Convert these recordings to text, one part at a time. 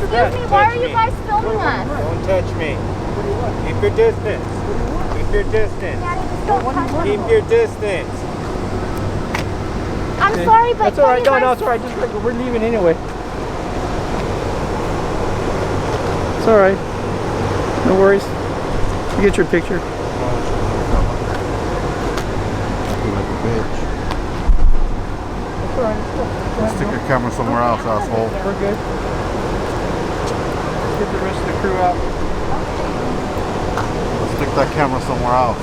Excuse me, why are you guys filming us? Don't touch me. Keep your distance. Keep your distance. Daddy, just don't touch me. Keep your distance. I'm sorry, but that's all right. No, it's all right. Just we're leaving anyway. It's all right. No worries. You get your picture. Stick your camera somewhere else, asshole. We're good. Let's get the rest of the crew out. Stick that camera somewhere else.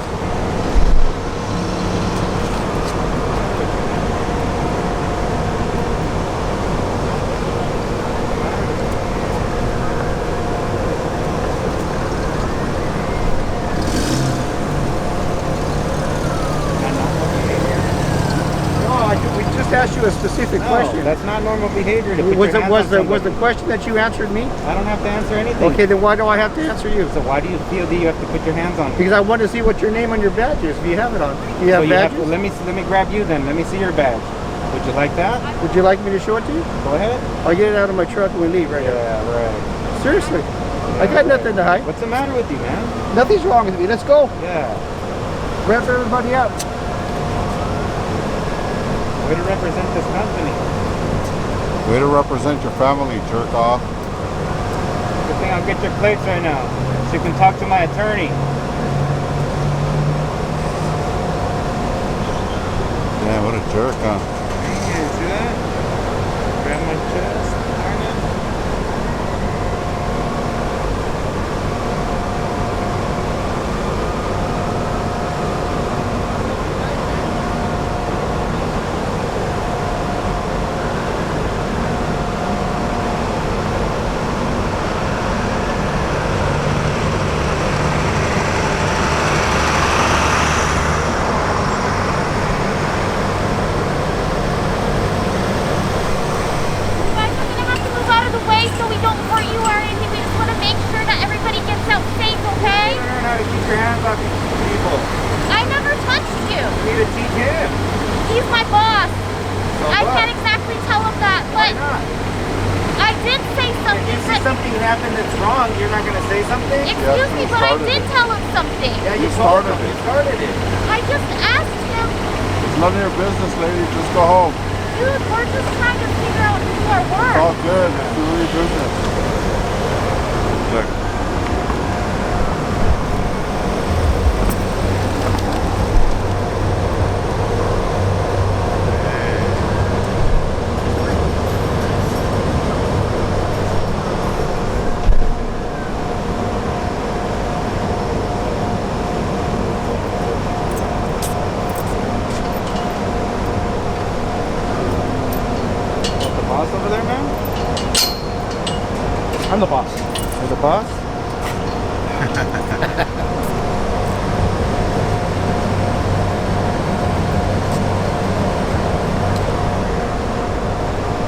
Asked you a specific question. That's not normal behavior. To put was your hands on was the question that you answered me? I don't have to answer anything. Okay, then why do I have to answer you? So why do you feel that you have to put your hands on me? Because I want to see what your name on your badge is. Do you have it on? Do you have badges? Let me grab you then. Let me see your badge. Would you like that? Would you like me to show it to you? Go ahead. I'll get it out of my truck when we leave right now. Yeah, right. Seriously. I got nothing to hide. What's the matter with you, man? Nothing's wrong with me. Let's go. Yeah. Wrap everybody up. Way to represent this company. Way to represent your family, jerk off. Good thing I'll get your plates right now, so you can talk to my attorney. Yeah, what a jerk, huh? Yeah, see that? Grab my chest. Darn it. He's my boss. I can't exactly tell him that, but I did say something. If you see something happen that's wrong, you're not going to say something? Excuse me, but I did tell him something. Yeah, you started it. You started it. I just asked him. It's none of your business, lady. Just go home. Dude, we're just trying to figure out who our work. It's all good. It's really business. Look. Over there, man? I'm the boss. You're the boss?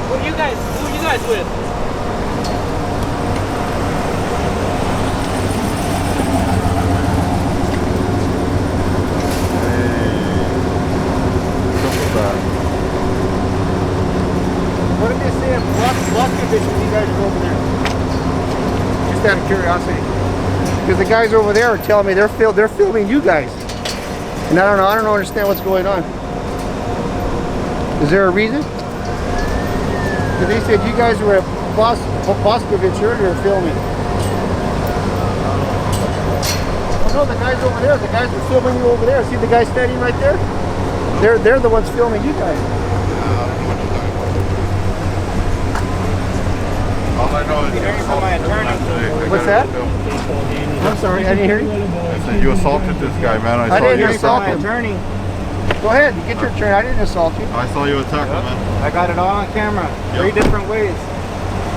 Who are you guys with? What did they say at block division when you guys are over there? Just out of curiosity. Because the guys over there are telling me they're filming you guys. And I don't understand what's going on. Is there a reason? Because they said you guys were at Boscovich earlier filming. Oh no, the guys over there, the guys are filming you over there. See the guy standing right there? They're the ones filming you guys. All I know is you from my attorney. What's that? I'm sorry, I didn't hear you. I said you assaulted this guy, man. I didn't assault My him. attorney. Go ahead, you get your turn. I didn't assault you. I saw you attack him, man. I got it all on camera. 3 different ways.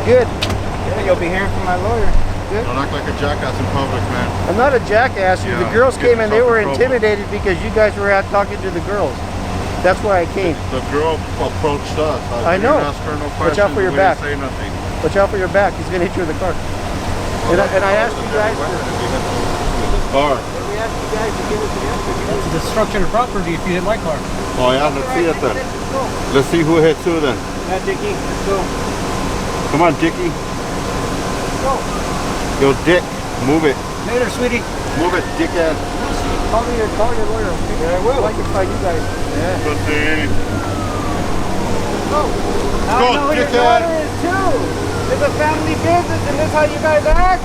Good. Yeah, you'll be hearing from my lawyer. Good. Don't act like a jackass in public, man. I'm not a jackass. Yeah, The girls get came and they yourself were in trouble. intimidated because you guys were out talking to the girls. That's why I came. The girl approached us. I know. Didn't ask her no Watch out questions. for your We back. didn't say nothing. Watch out for your back. He's going to hit you in the car. And I asked you guys to... Car. We asked you guys to give us the answer. That's a destruction of property if you hit my car. Oh yeah, let's see it then. Let's see who hits who then. Yeah, Dickie, let's go. Come on, Dickie. Yo, dick, move it. Later, sweetie. Move it, dickhead. Call your lawyer. Okay? Yeah, I will. I can fight you guys. Yeah. Good thing. Go, I know who your dickhead. daughter is too. It's a family business and this how you guys act?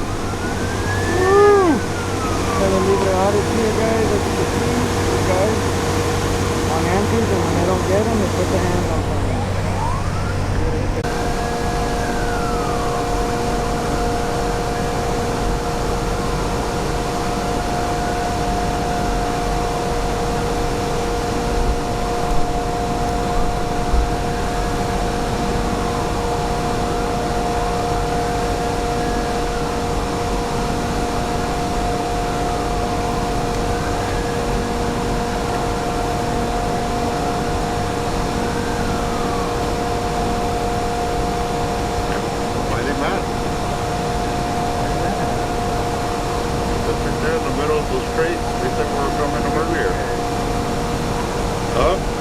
Woo! Gonna leave it out to you guys, as you can see, you guys, on entries, and when they don't get them, they put their hands on them. Why they mad? Just right there in the middle of the street. They said we were coming earlier. Huh?